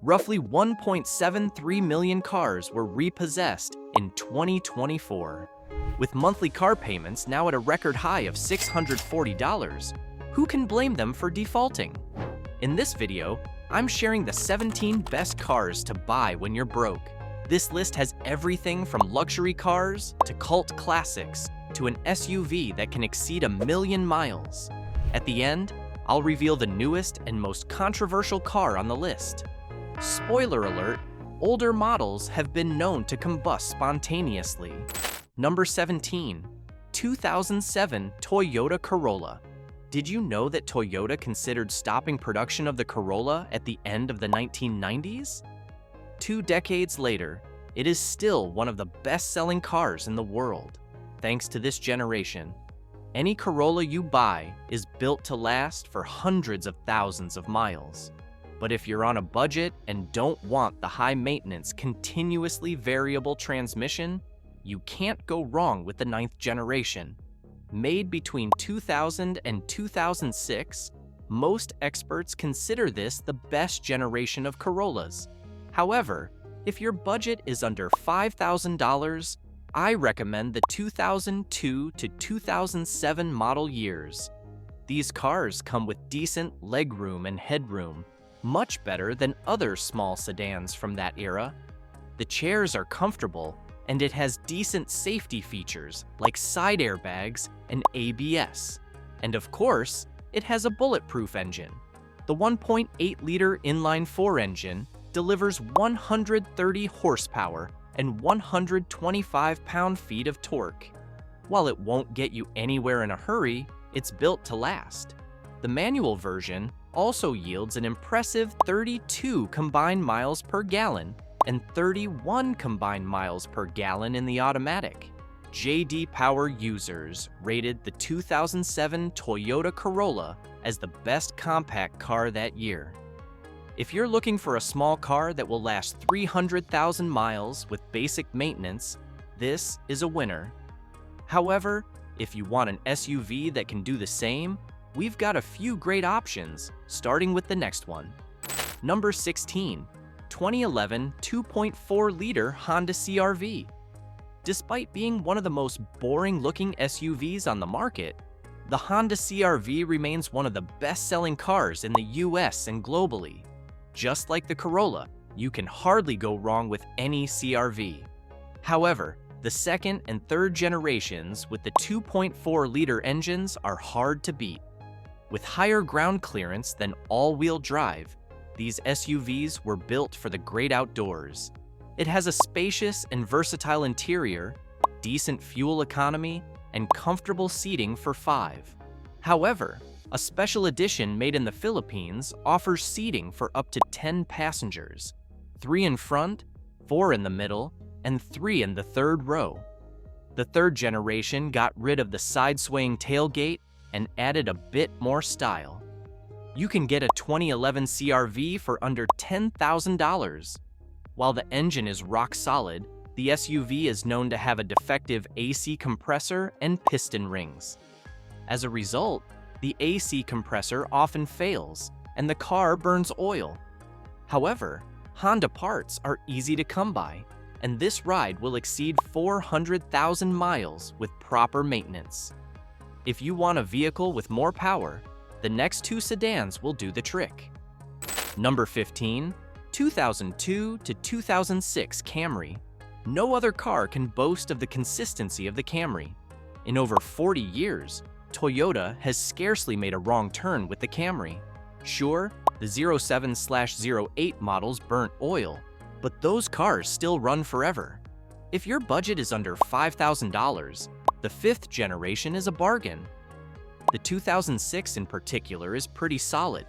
roughly 1.73 million cars were repossessed in 2024. With monthly car payments now at a record high of $640, who can blame them for defaulting? In this video, I'm sharing the 17 best cars to buy when you're broke. This list has everything from luxury cars to cult classics to an SUV that can exceed 1 million miles. At the end, I'll reveal the newest and most controversial car on the list. Spoiler alert, older models have been known to combust spontaneously. Number 17, 2007 Toyota Corolla. Did you know that Toyota considered stopping production of the Corolla at the end of the 1990s? 2 decades later, it is still one of the best-selling cars in the world. Thanks to this generation, any Corolla you buy is built to last for hundreds of thousands of miles. But if you're on a budget and don't want the high-maintenance, continuously variable transmission, you can't go wrong with the 9th generation. Made between 2000 and 2006, most experts consider this the best generation of Corollas. However, if your budget is under $5,000, I recommend the 2002 to 2007 model years. These cars come with decent legroom and headroom, much better than other small sedans from that era. The chairs are comfortable, and it has decent safety features like side airbags and ABS. And of course, it has a bulletproof engine. The 1.8-liter inline-4 engine delivers 130 horsepower and 125 pound-feet of torque. While it won't get you anywhere in a hurry, it's built to last. The manual version also yields an impressive 32 combined miles per gallon and 31 combined miles per gallon in the automatic. J.D. Power users rated the 2007 Toyota Corolla as the best compact car that year. If you're looking for a small car that will last 300,000 miles with basic maintenance, this is a winner. However, if you want an SUV that can do the same, we've got a few great options, starting with the next one. Number 16, 2011 2.4-liter Honda CR-V. Despite being one of the most boring-looking SUVs on the market, the Honda CR-V remains one of the best-selling cars in the US and globally. Just like the Corolla, you can hardly go wrong with any CR-V. However, the second and third generations with the 2.4-liter engines are hard to beat. With higher ground clearance than all-wheel drive, these SUVs were built for the great outdoors. It has a spacious and versatile interior, decent fuel economy, and comfortable seating for 5. However, a special edition made in the Philippines offers seating for up to 10 passengers, 3 in front, 4 in the middle, and 3 in the third row. The third generation got rid of the side-swaying tailgate and added a bit more style. You can get a 2011 CR-V for under $10,000. While the engine is rock solid, the SUV is known to have a defective AC compressor and piston rings. As a result, the AC compressor often fails, and the car burns oil. However, Honda parts are easy to come by, and this ride will exceed 400,000 miles with proper maintenance. If you want a vehicle with more power, the next 2 sedans will do the trick. Number 15, 2002 to 2006 Camry. No other car can boast of the consistency of the Camry. In over 40 years, Toyota has scarcely made a wrong turn with the Camry. Sure, the 07/08 models burnt oil, but those cars still run forever. If your budget is under $5,000, the 5th generation is a bargain. The 2006 in particular is pretty solid.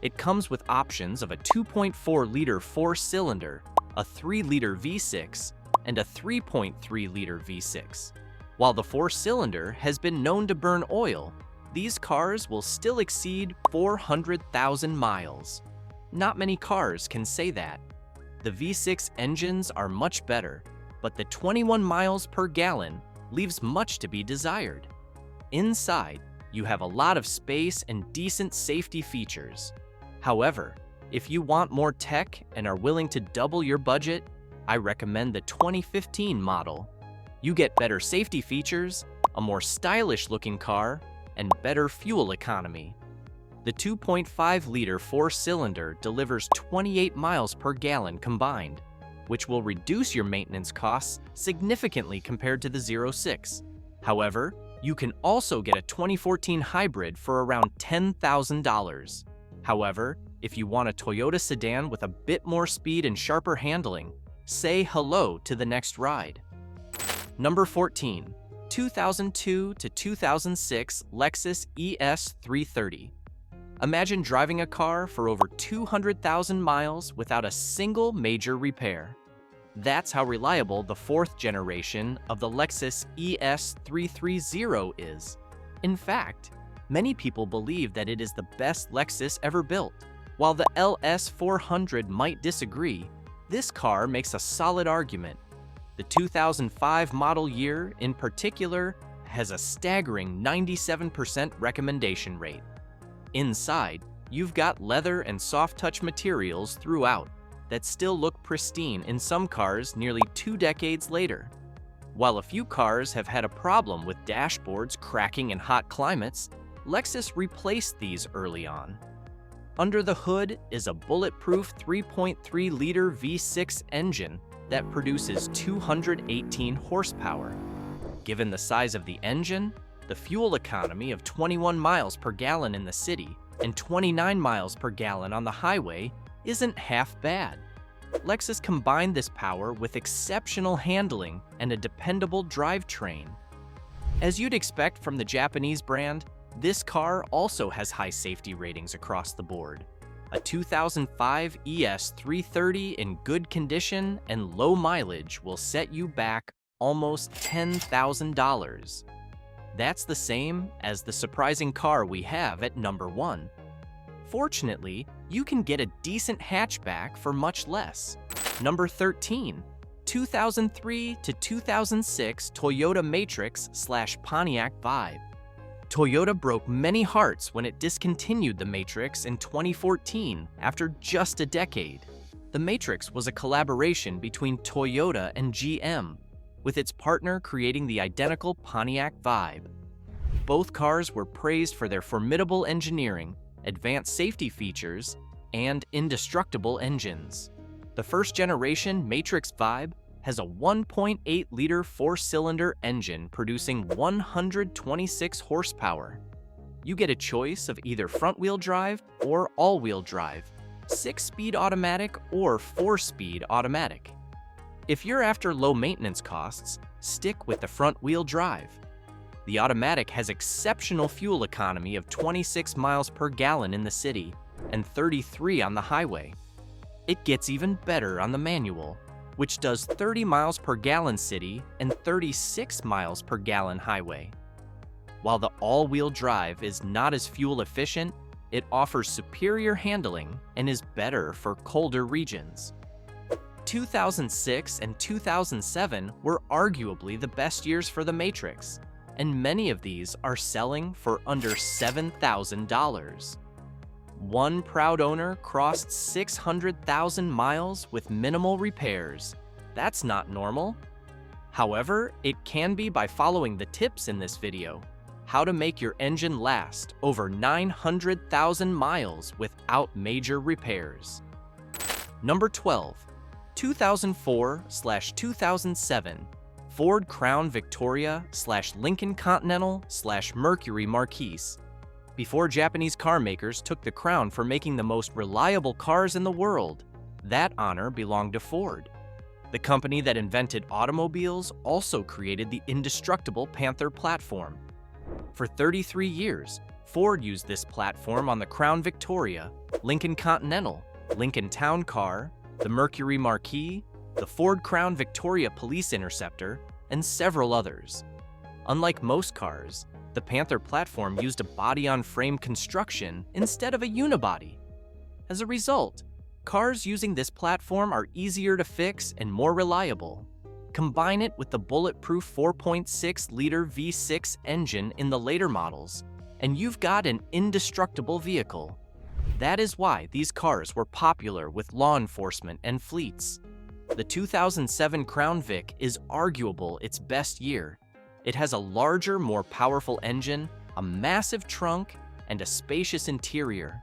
It comes with options of a 2.4-liter 4-cylinder, a 3-liter V6, and a 3.3-liter V6. While the 4-cylinder has been known to burn oil, these cars will still exceed 400,000 miles. Not many cars can say that. The V6 engines are much better, but the 21 miles per gallon leaves much to be desired. Inside, you have a lot of space and decent safety features. However, If you want more tech and are willing to double your budget, I recommend the 2015 model. You get better safety features, a more stylish-looking car, and better fuel economy. The 2.5-liter four-cylinder delivers 28 miles per gallon combined, which will reduce your maintenance costs significantly compared to the 06. However, you can also get a 2014 hybrid for around $10,000. However, if you want a Toyota sedan with a bit more speed and sharper handling, say hello to the next ride. Number 14. 2002 to 2006 Lexus ES 330. Imagine driving a car for over 200,000 miles without a single major repair. That's how reliable the fourth generation of the Lexus ES 330 is. In fact, many people believe that it is the best Lexus ever built. While the LS 400 might disagree, this car makes a solid argument. The 2005 model year, in particular, has a staggering 97% recommendation rate. Inside, you've got leather and soft-touch materials throughout that still look pristine in some cars nearly 2 decades later. While a few cars have had a problem with dashboards cracking in hot climates, Lexus replaced these early on. Under the hood is a bulletproof 3.3-liter V6 engine that produces 218 horsepower. Given the size of the engine, the fuel economy of 21 miles per gallon in the city and 29 miles per gallon on the highway isn't half bad. Lexus combined this power with exceptional handling and a dependable drivetrain. As you'd expect from the Japanese brand, this car also has high safety ratings across the board. A 2005 ES 330 in good condition and low mileage will set you back almost $10,000. That's the same as the surprising car we have at number 1. Fortunately, you can get a decent hatchback for much less. Number 13. 2003 to 2006 Toyota Matrix/Pontiac Vibe. Toyota broke many hearts when it discontinued the Matrix in 2014 after just a decade. The Matrix was a collaboration between Toyota and GM, with its partner creating the identical Pontiac Vibe. Both cars were praised for their formidable engineering, advanced safety features, and indestructible engines. The first-generation Matrix Vibe has a 1.8-liter four-cylinder engine producing 126 horsepower. You get a choice of either front-wheel drive or all-wheel drive, 6-speed automatic or 4-speed automatic. If you're after low maintenance costs, stick with the front-wheel drive. The automatic has exceptional fuel economy of 26 miles per gallon in the city and 33 on the highway. It gets even better on the manual, which does 30 miles per gallon city and 36 miles per gallon highway. While the all-wheel drive is not as fuel efficient, it offers superior handling and is better for colder regions. 2006 and 2007 were arguably the best years for the Matrix, and many of these are selling for under $7,000. One proud owner crossed 600,000 miles with minimal repairs. That's not normal. However, it can be by following the tips in this video. How to make your engine last over 900,000 miles without major repairs. Number 12. 2004/2007 Ford Crown Victoria/Lincoln Continental/Mercury Marquise. Before Japanese car makers took the crown for making the most reliable cars in the world, that honor belonged to Ford. The company that invented automobiles also created the indestructible Panther platform. For 33 years, Ford used this platform on the Crown Victoria, Lincoln Continental, Lincoln Town Car, the Mercury Marquis, the Ford Crown Victoria Police Interceptor, and several others. Unlike most cars, the Panther platform used a body-on-frame construction instead of a unibody. As a result, cars using this platform are easier to fix and more reliable. Combine it with the bulletproof 4.6-liter V6 engine in the later models, and you've got an indestructible vehicle. That is why these cars were popular with law enforcement and fleets. The 2007 Crown Vic is arguable its best year. It has a larger, more powerful engine, a massive trunk, and a spacious interior.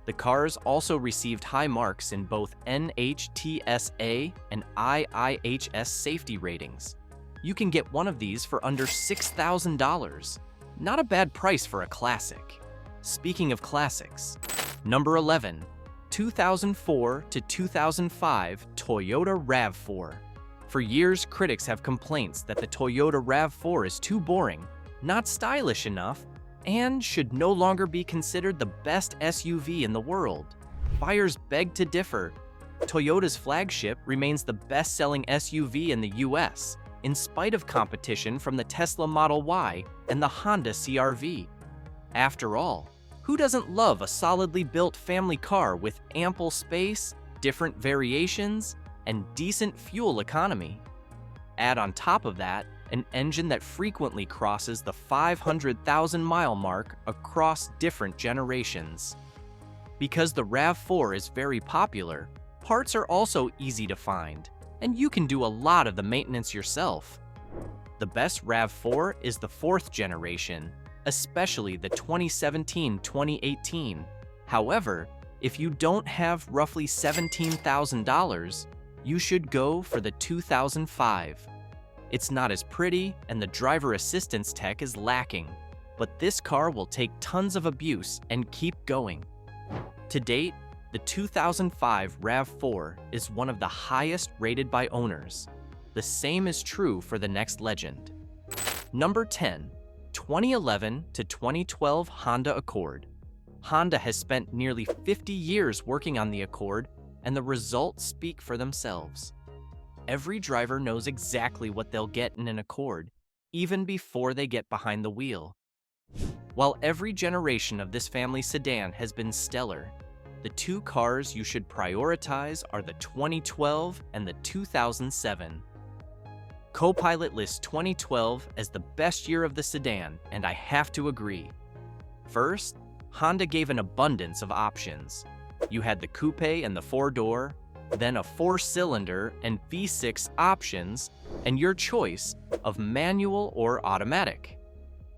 The cars also received high marks in both NHTSA and IIHS safety ratings. You can get one of these for under $6,000. Not a bad price for a classic. Speaking of classics, number 11, 2004 to 2005 Toyota RAV4. For years, critics have complaints that the Toyota RAV4 is too boring, not stylish enough, and should no longer be considered the best SUV in the world. Buyers beg to differ. Toyota's flagship remains the best-selling SUV in the US, in spite of competition from the Tesla Model Y and the Honda CR-V. After all, who doesn't love a solidly built family car with ample space, different variations, and decent fuel economy? Add on top of that an engine that frequently crosses the 500,000-mile mark across different generations. Because the RAV4 is very popular, parts are also easy to find, and you can do a lot of the maintenance yourself. The best RAV4 is the 4th generation, especially the 2017-2018. However, if you don't have roughly $17,000, you should go for the 2005. It's not as pretty, and the driver assistance tech is lacking, but this car will take tons of abuse and keep going. To date, the 2005 RAV4 is one of the highest rated by owners. The same is true for the next legend. Number 10, 2011 to 2012 Honda Accord. Honda has spent nearly 50 years working on the Accord, and the results speak for themselves. Every driver knows exactly what they'll get in an Accord, even before they get behind the wheel. While every generation of this family sedan has been stellar, the two cars you should prioritize are the 2012 and the 2007. Copilot lists 2012 as the best year of the sedan, and I have to agree. First, Honda gave an abundance of options. You had the coupe and the four-door, then a 4-cylinder and V6 options, and your choice of manual or automatic.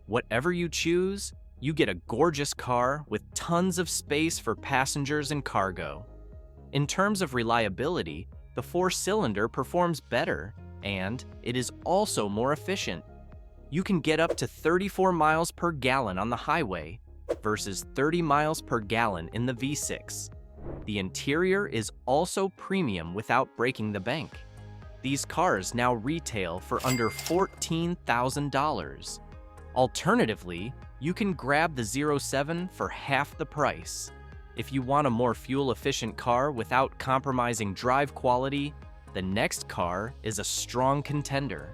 Whatever you choose, you get a gorgeous car with tons of space for passengers and cargo. In terms of reliability, the 4-cylinder performs better, and it is also more efficient. You can get up to 34 miles per gallon on the highway versus 30 miles per gallon in the V6. The interior is also premium without breaking the bank. These cars now retail for under $14,000. Alternatively, you can grab the 07 for half the price. If you want a more fuel-efficient car without compromising drive quality, the next car is a strong contender.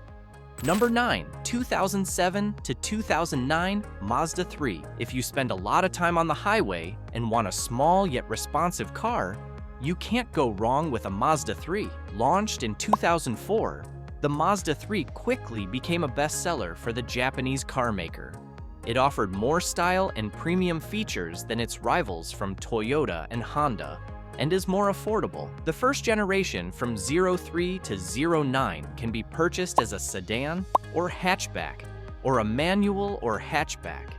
Number 9, 2007 to 2009 Mazda 3. If you spend a lot of time on the highway and want a small yet responsive car, you can't go wrong with a Mazda 3. Launched in 2004, the Mazda 3 quickly became a bestseller for the Japanese car maker. It offered more style and premium features than its rivals from Toyota and Honda, and is more affordable. The first generation from 03 to 09 can be purchased as a sedan or hatchback, or a manual or hatchback.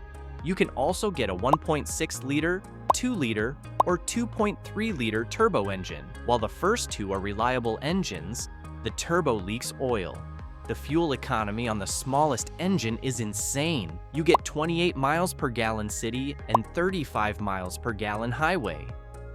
You can also get a 1.6-liter, 2-liter, or 2.3-liter turbo engine. While the first two are reliable engines, the turbo leaks oil. The fuel economy on the smallest engine is insane. You get 28 miles per gallon city and 35 miles per gallon highway.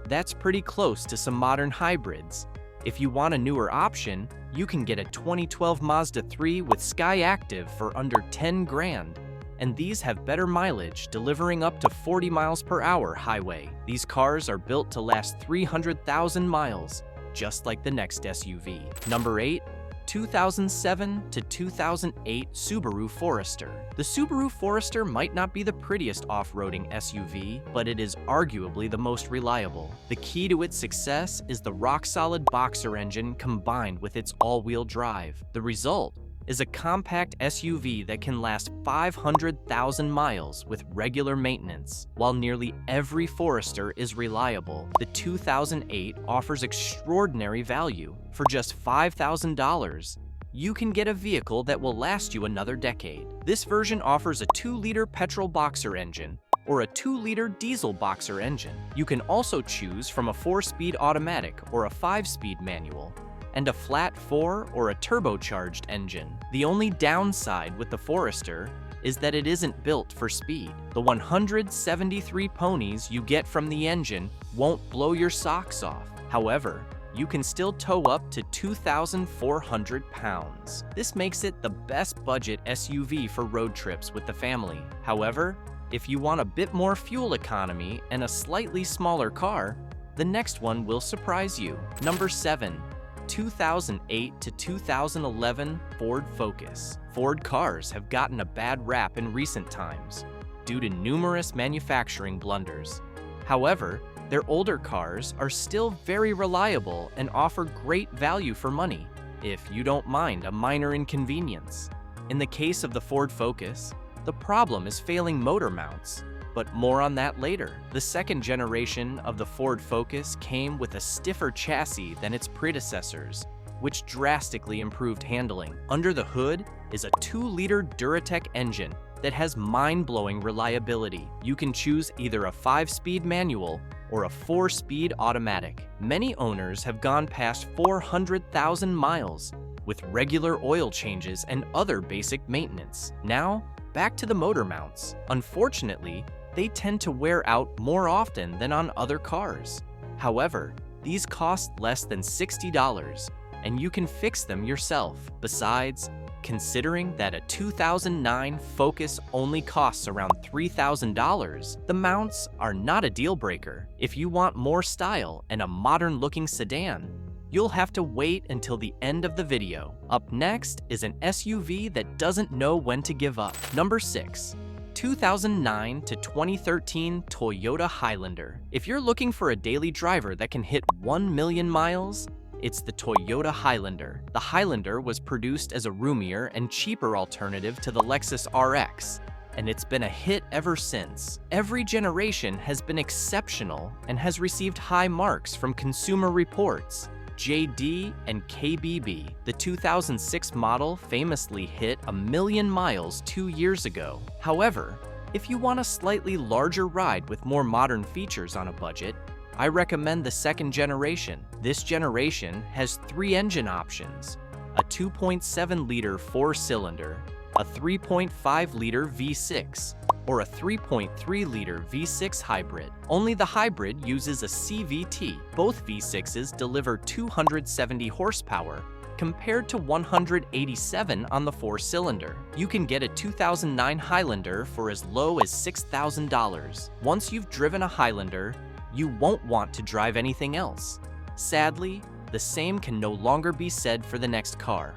That's pretty close to some modern hybrids. If you want a newer option, you can get a 2012 Mazda 3 with Sky Active for under 10 grand. And these have better mileage, delivering up to 40 miles per hour highway. These cars are built to last 300,000 miles, just like the next SUV. Number 8, 2007 to 2008 Subaru Forester. The Subaru Forester might not be the prettiest off-roading SUV, but it is arguably the most reliable. The key to its success is the rock-solid boxer engine combined with its all-wheel drive. The result is a compact SUV that can last 500,000 miles with regular maintenance. While nearly every Forester is reliable, the 2008 offers extraordinary value. For just $5,000, you can get a vehicle that will last you another decade. This version offers a 2-liter petrol boxer engine or a 2-liter diesel boxer engine. You can also choose from a 4-speed automatic or a 5-speed manual, and a flat 4 or a turbocharged engine. The only downside with the Forester is that it isn't built for speed. The 173 ponies you get from the engine won't blow your socks off. However, you can still tow up to 2,400 pounds. This makes it the best budget SUV for road trips with the family. However, if you want a bit more fuel economy and a slightly smaller car, the next one will surprise you. Number 7. 2008 to 2011 Ford Focus. Ford cars have gotten a bad rap in recent times due to numerous manufacturing blunders. However, their older cars are still very reliable and offer great value for money, if you don't mind a minor inconvenience. In the case of the Ford Focus, the problem is failing motor mounts, but more on that later. The second generation of the Ford Focus came with a stiffer chassis than its predecessors, which drastically improved handling. Under the hood is a 2-liter Duratec engine that has mind-blowing reliability. You can choose either a 5-speed manual or a 4-speed automatic. Many owners have gone past 400,000 miles with regular oil changes and other basic maintenance. Now, back to the motor mounts. Unfortunately, they tend to wear out more often than on other cars. However, these cost less than $60, and you can fix them yourself. Besides, considering that a 2009 Focus only costs around $3,000, the mounts are not a deal breaker. If you want more style and a modern-looking sedan, you'll have to wait until the end of the video. Up next is an SUV that doesn't know when to give up. Number 6. 2009 to 2013 Toyota Highlander. If you're looking for a daily driver that can hit 1 million miles, it's the Toyota Highlander. The Highlander was produced as a roomier and cheaper alternative to the Lexus RX, and it's been a hit ever since. Every generation has been exceptional and has received high marks from Consumer Reports, JD, and KBB. The 2006 model famously hit 1 million miles 2 years ago. However, if you want a slightly larger ride with more modern features on a budget, I recommend the second generation. This generation has 3 engine options: a 2.7-liter 4-cylinder, a 3.5-liter V6, or a 3.3-liter V6 hybrid. Only the hybrid uses a CVT. Both V6s deliver 270 horsepower compared to 187 on the 4-cylinder. You can get a 2009 Highlander for as low as $6,000. Once you've driven a Highlander, you won't want to drive anything else. Sadly, the same can no longer be said for the next car.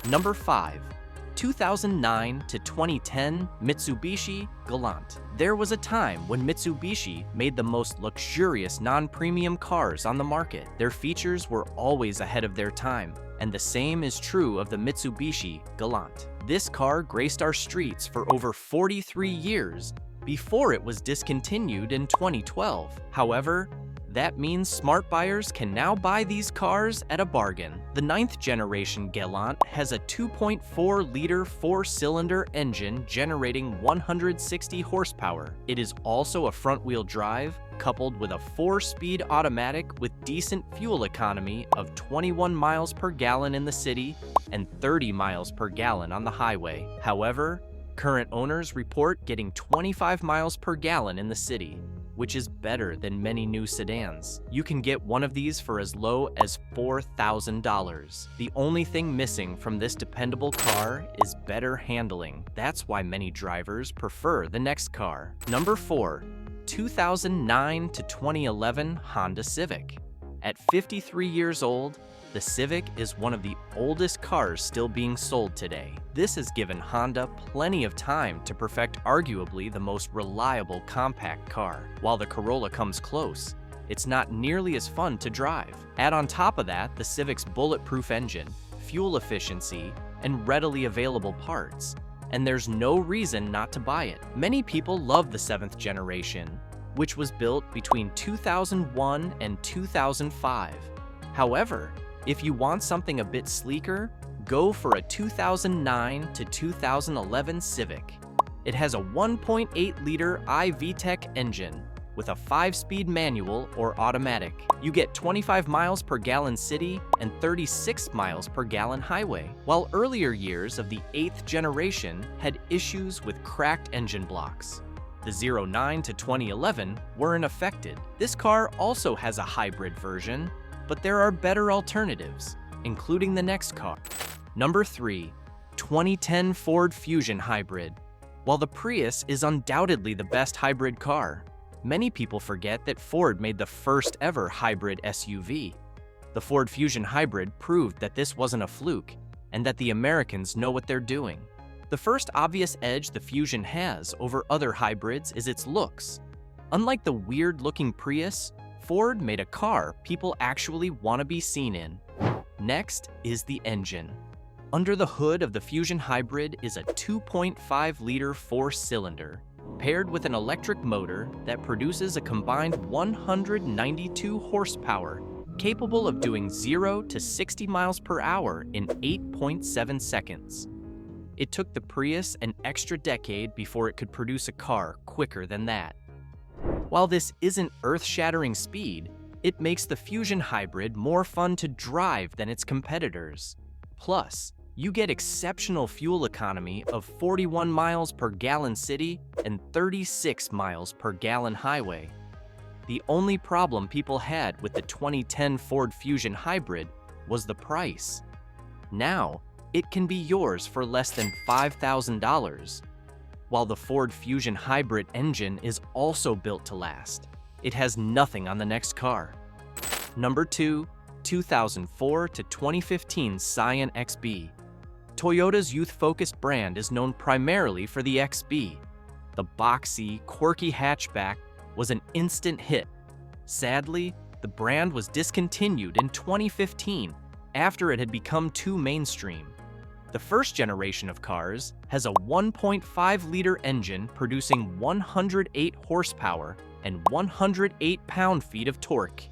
Number 5. 2009 to 2010 Mitsubishi Galant. There was a time when Mitsubishi made the most luxurious non-premium cars on the market. Their features were always ahead of their time, and the same is true of the Mitsubishi Galant. This car graced our streets for over 43 years before it was discontinued in 2012. However, that means smart buyers can now buy these cars at a bargain. The 9th generation Galant has a 2.4-liter 4-cylinder engine generating 160 horsepower. It is also a front-wheel drive coupled with a 4-speed automatic with decent fuel economy of 21 miles per gallon in the city and 30 miles per gallon on the highway. However, current owners report getting 25 miles per gallon in the city, which is better than many new sedans. You can get one of these for as low as $4,000. The only thing missing from this dependable car is better handling. That's why many drivers prefer the next car. Number 4. 2009 to 2011 Honda Civic. At 53 years old, the Civic is one of the oldest cars still being sold today. This has given Honda plenty of time to perfect arguably the most reliable compact car. While the Corolla comes close, it's not nearly as fun to drive. Add on top of that the Civic's bulletproof engine, fuel efficiency, and readily available parts, and there's no reason not to buy it. Many people love the 7th generation, which was built between 2001 and 2005. However, if you want something a bit sleeker, go for a 2009 to 2011 Civic. It has a 1.8-liter iVTEC engine with a 5-speed manual or automatic. You get 25 miles per gallon city and 36 miles per gallon highway, while earlier years of the 8th generation had issues with cracked engine blocks. The 09 to 2011 weren't affected. This car also has a hybrid version, but there are better alternatives, including the next car. Number 3, 2010 Ford Fusion Hybrid. While the Prius is undoubtedly the best hybrid car, many people forget that Ford made the first ever hybrid SUV. The Ford Fusion Hybrid proved that this wasn't a fluke, and that the Americans know what they're doing. The first obvious edge the Fusion has over other hybrids is its looks. Unlike the weird-looking Prius, Ford made a car people actually want to be seen in. Next is the engine. Under the hood of the Fusion Hybrid is a 2.5-liter 4-cylinder, paired with an electric motor that produces a combined 192 horsepower, capable of doing 0 to 60 miles per hour in 8.7 seconds. It took the Prius an extra decade before it could produce a car quicker than that. While this isn't earth-shattering speed, it makes the Fusion Hybrid more fun to drive than its competitors. Plus, you get exceptional fuel economy of 41 miles per gallon city and 36 miles per gallon highway. The only problem people had with the 2010 Ford Fusion Hybrid was the price. Now, it can be yours for less than $5,000. While the Ford Fusion Hybrid engine is also built to last, it has nothing on the next car. Number 2, 2004 to 2015 Scion XB. Toyota's youth-focused brand is known primarily for the XB. The boxy, quirky hatchback was an instant hit. Sadly, the brand was discontinued in 2015 after it had become too mainstream. The first generation of cars has a 1.5-liter engine producing 108 horsepower and 108 pound-feet of torque.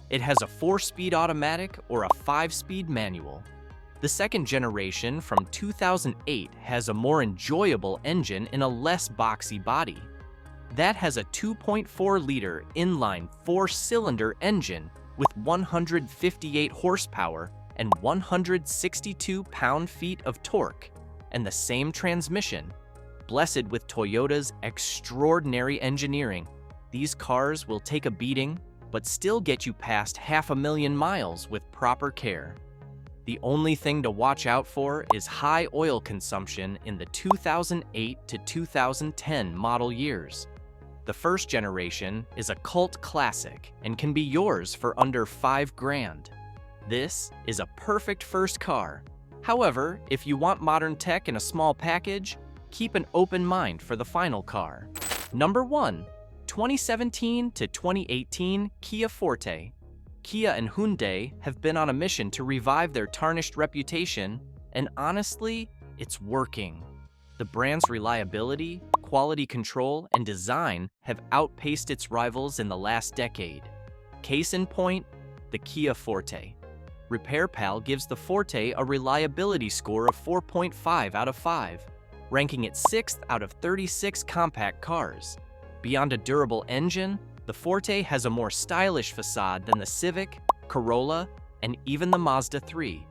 It has a 4-speed automatic or a 5-speed manual. The second generation from 2008 has a more enjoyable engine in a less boxy body. That has a 2.4-liter inline 4-cylinder engine with 158 horsepower and 162 pound-feet of torque, and the same transmission. Blessed with Toyota's extraordinary engineering, these cars will take a beating, but still get you past 500,000 miles with proper care. The only thing to watch out for is high oil consumption in the 2008 to 2010 model years. The first generation is a cult classic and can be yours for under $5,000. This is a perfect first car. However, if you want modern tech in a small package, keep an open mind for the final car. Number 1, 2017 to 2018 Kia Forte. Kia and Hyundai have been on a mission to revive their tarnished reputation, and honestly, it's working. The brand's reliability, quality control, and design have outpaced its rivals in the last decade. Case in point, the Kia Forte. RepairPal gives the Forte a reliability score of 4.5 out of 5, ranking it 6th out of 36 compact cars. Beyond a durable engine, the Forte has a more stylish facade than the Civic, Corolla, and even the Mazda 3.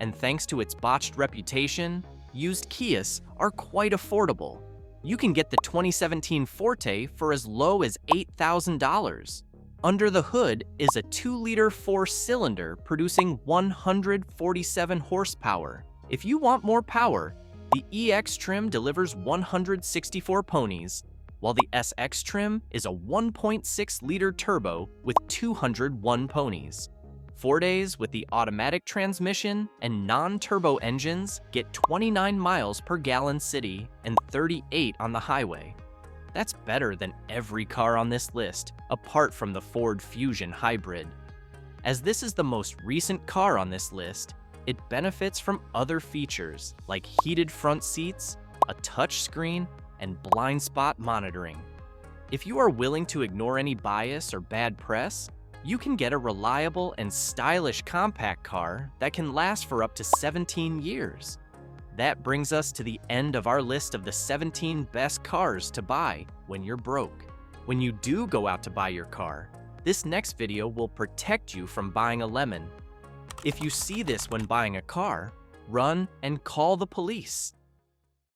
And thanks to its botched reputation, used Kias are quite affordable. You can get the 2017 Forte for as low as $8,000. Under the hood is a 2-liter 4-cylinder producing 147 horsepower. If you want more power, the EX trim delivers 164 ponies, while the SX trim is a 1.6-liter turbo with 201 ponies. Fortes with the automatic transmission and non-turbo engines get 29 miles per gallon city and 38 on the highway. That's better than every car on this list, apart from the Ford Fusion Hybrid. As this is the most recent car on this list, it benefits from other features like heated front seats, a touch screen, and blind spot monitoring. If you are willing to ignore any bias or bad press, you can get a reliable and stylish compact car that can last for up to 17 years. That brings us to the end of our list of the 17 best cars to buy when you're broke. When you do go out to buy your car, this next video will protect you from buying a lemon. If you see this when buying a car, run and call the police.